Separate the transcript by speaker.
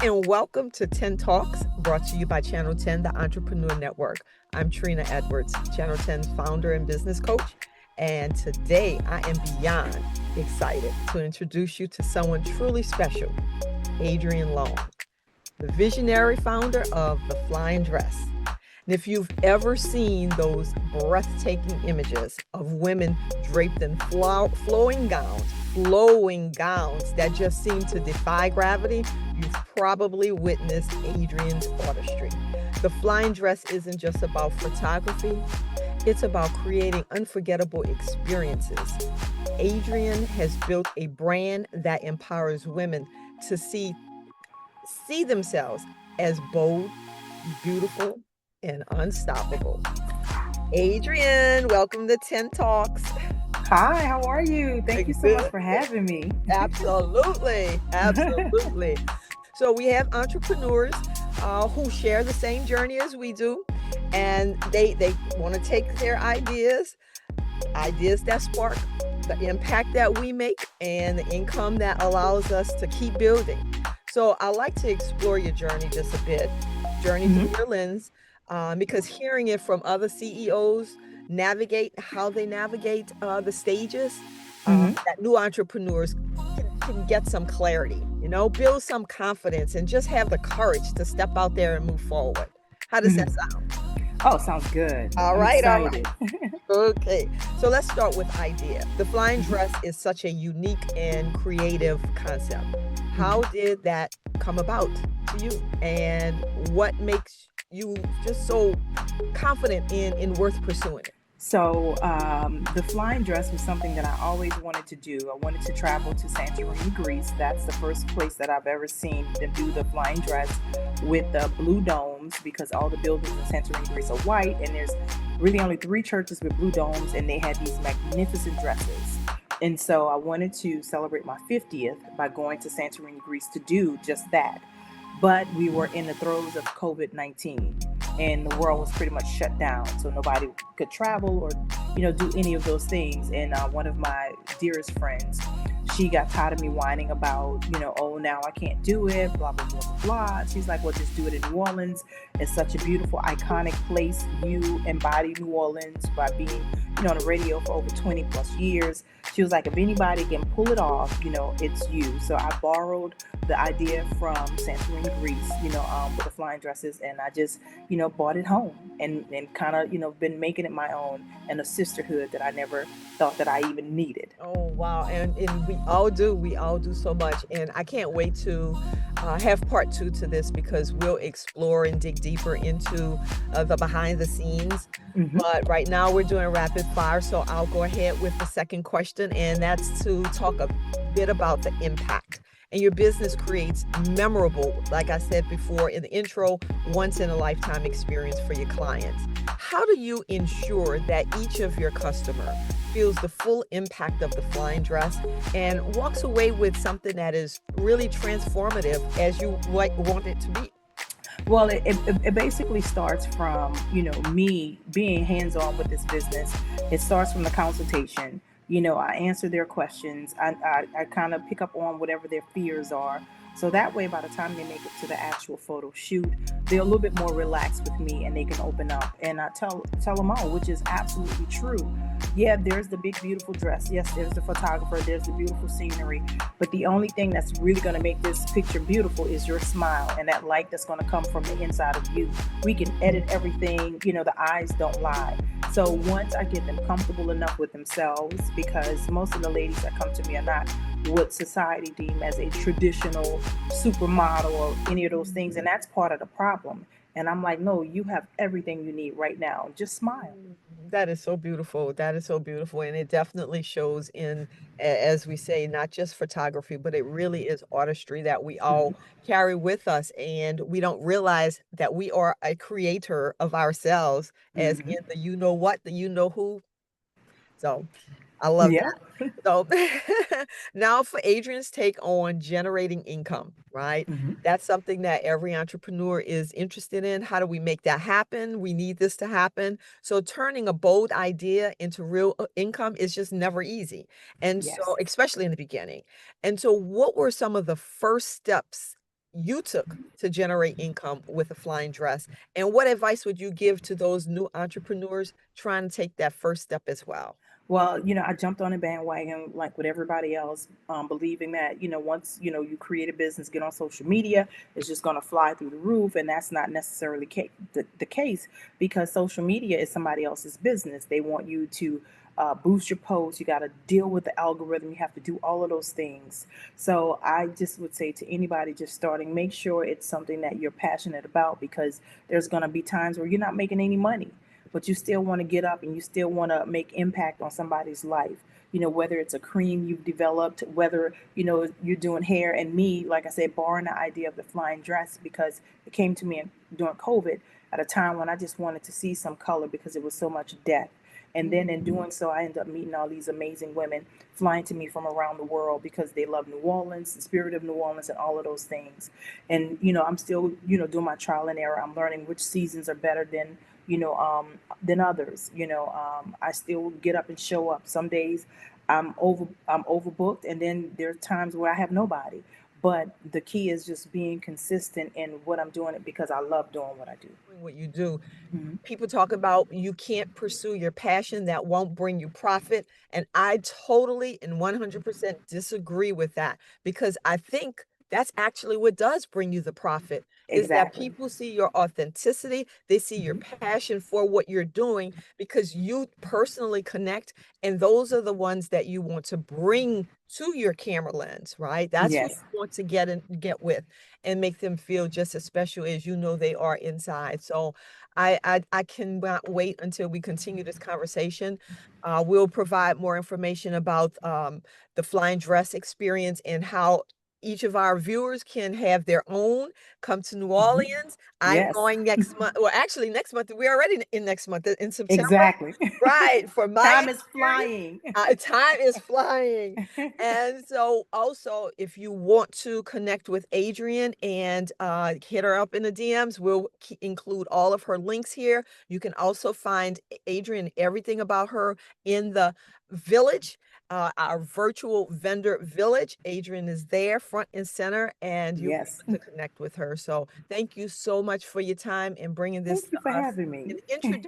Speaker 1: and welcome to 10 Talks, brought to you by Channel 10, the Entrepreneur Network. I'm Trina Edwards, Channel 10's founder and business coach. And today I am beyond excited to introduce you to someone truly special, Adrian Long, the visionary founder of The Flying Dress. And if you've ever seen those breathtaking images of women draped in flowing gowns that just seem to defy gravity, you've probably witnessed Adrian's artistry. The Flying Dress isn't just about photography, it's about creating unforgettable experiences. Adrian has built a brand that empowers women to see themselves as bold, beautiful, and unstoppable. Adrian, welcome to 10 Talks.
Speaker 2: Hi, how are you? Thank you so much
Speaker 1: Good.
Speaker 2: for having me.
Speaker 1: Absolutely. Absolutely. So we have entrepreneurs who share the same journey as we do, and they want to take their ideas that spark the impact that we make and the income that allows us to keep building. So I like to explore your journey just a bit, journey through
Speaker 2: Mhm.
Speaker 1: your lens, because hearing it from other CEOs, navigate how they navigate the stages,
Speaker 2: Mhm.
Speaker 1: that new entrepreneurs can get some clarity, build some confidence and just have the courage to step out there and move forward. How does that
Speaker 2: Mhm.
Speaker 1: sound?
Speaker 2: Oh, sounds good.
Speaker 1: All
Speaker 2: I'm
Speaker 1: right, all right.
Speaker 2: excited.
Speaker 1: Okay, so let's start with idea. The flying
Speaker 2: Mhm.
Speaker 1: dress is such a unique and creative concept. How
Speaker 2: Mhm.
Speaker 1: did that come about to you? And what makes you just so confident in worth pursuing it?
Speaker 2: The flying dress was something that I always wanted to do. I wanted to travel to Santorini, Greece. That's the first place that I've ever seen them do the flying dress with the blue domes because all the buildings in Santorini, Greece are white, and there's really only three churches with blue domes, and they had these magnificent dresses. And so I wanted to celebrate my 50th by going to Santorini, Greece to do just that. But we were in the throes of COVID-19 and the world was pretty much shut down. So nobody could travel or, do any of those things. And one of my dearest friends, she got tired of me whining about, oh, now I can't do it, blah, blah, blah, blah, blah. She's like, well, just do it in New Orleans. It's such a beautiful, iconic place. You embody New Orleans by being, on the radio for over 20 plus years. She was like, if anybody can pull it off, it's you. So I borrowed the idea from Santorini, Greece, with the flying dresses, and I just, bought it home and kind of, been making it my own and a sisterhood that I never thought that I even needed.
Speaker 1: Oh, wow. And we all do so much. And I can't wait to have part two to this because we'll explore and dig deeper into the behind the scenes.
Speaker 2: Hmm.
Speaker 1: But right now we're doing rapid fire. So I'll go ahead with the second question, and that's to talk a bit about the impact. And your business creates memorable, like I said before in the intro, once in a lifetime experience for your clients. How do you ensure that each of your customer feels the full impact of the flying dress and walks away with something that is really transformative as you want it to be?
Speaker 2: Well, it basically starts from, me being hands on with this business. It starts from the consultation. I answer their questions. I kind of pick up on whatever their fears are. So that way, by the time they make it to the actual photo shoot, they're a little bit more relaxed with me and they can open up. And I tell them all, which is absolutely true. Yeah, there's the big, beautiful dress. Yes, there's the photographer. There's the beautiful scenery. But the only thing that's really going to make this picture beautiful is your smile and that light that's going to come from the inside of you. We can edit everything, the eyes don't lie. So once I get them comfortable enough with themselves, because most of the ladies that come to me are not what society deem as a traditional supermodel or any of those things, and that's part of the problem. And I'm like, no, you have everything you need right now. Just smile.
Speaker 1: Mm, that is so beautiful. That is so beautiful. And it definitely shows in, as we say, not just photography, but it really is artistry that we all
Speaker 2: Mhm.
Speaker 1: carry with us. And we don't realize that we are a creator of ourselves, as in
Speaker 2: Mhm.
Speaker 1: the you know what, the you know who. So I love
Speaker 2: Yeah.
Speaker 1: that. So now for Adrian's take on generating income, right?
Speaker 2: Mhm.
Speaker 1: That's something that every entrepreneur is interested in. How do we make that happen? We need this to happen. So turning a bold idea into real income is just never easy. And
Speaker 2: Yes.
Speaker 1: so, especially in the beginning. And so, what were some of the first steps? you took to generate income with a flying dress? And what advice would you give to those new entrepreneurs trying to take that first step as well?
Speaker 2: Well, I jumped on a bandwagon like with everybody else, believing that, once, you create a business, get on social media, it's just going to fly through the roof. And that's not necessarily the case, because social media is somebody else's business. They want you to boost your posts. You got to deal with the algorithm. You have to do all of those things. So I just would say to anybody just starting, make sure it's something that you're passionate about, because there's going to be times where you're not making any money, but you still want to get up and you still want to make impact on somebody's life. Whether it's a cream you've developed, whether you're doing hair. And me, like I said, borrowing the idea of the flying dress, because it came to me during COVID, at a time when I just wanted to see some color because it was so much death. And then in doing so, I ended up meeting all these amazing women flying to me from around the world because they love New Orleans, the spirit of New Orleans, and all of those things. And I'm still doing my trial and error. I'm learning which seasons are better than others. I still get up and show up. Some days I'm overbooked, and then there are times where I have nobody. But the key is just being consistent in what I'm doing, it because I love doing what I do.
Speaker 1: Doing what you do.
Speaker 2: Mhm.
Speaker 1: People talk about you can't pursue your passion that won't bring you profit, and I totally and 100% disagree with that, because I think that's actually what does bring you the profit, is that
Speaker 2: Exactly.
Speaker 1: people see your authenticity, they see your
Speaker 2: Mhm.
Speaker 1: passion for what you're doing because you personally connect, and those are the ones that you want to bring to your camera lens, right? That's who
Speaker 2: Yes.
Speaker 1: you want to get with and make them feel just as special as you know they are inside. So I cannot wait until we continue this conversation. We'll provide more information about the flying dress experience and how each of our viewers can have their own. Come to New
Speaker 2: Mhm.
Speaker 1: Orleans. I'm
Speaker 2: Yes.
Speaker 1: going next month. Well, actually, next month. We're already in next month in September.
Speaker 2: Exactly.
Speaker 1: Right, for my
Speaker 2: Time is
Speaker 1: experience,
Speaker 2: flying.
Speaker 1: time is flying, and so, also, if you want to connect with Adrian and, hit her up in the DMs, we'll include all of her links here. You can also find Adrian, everything about her in the village, our virtual vendor village. Adrian is there front and center, and you'll be
Speaker 2: Yes.
Speaker 1: able to connect with her. So, thank you so much for your time and bringing this
Speaker 2: Thank
Speaker 1: to
Speaker 2: you for
Speaker 1: us
Speaker 2: having
Speaker 1: and
Speaker 2: me.
Speaker 1: introducing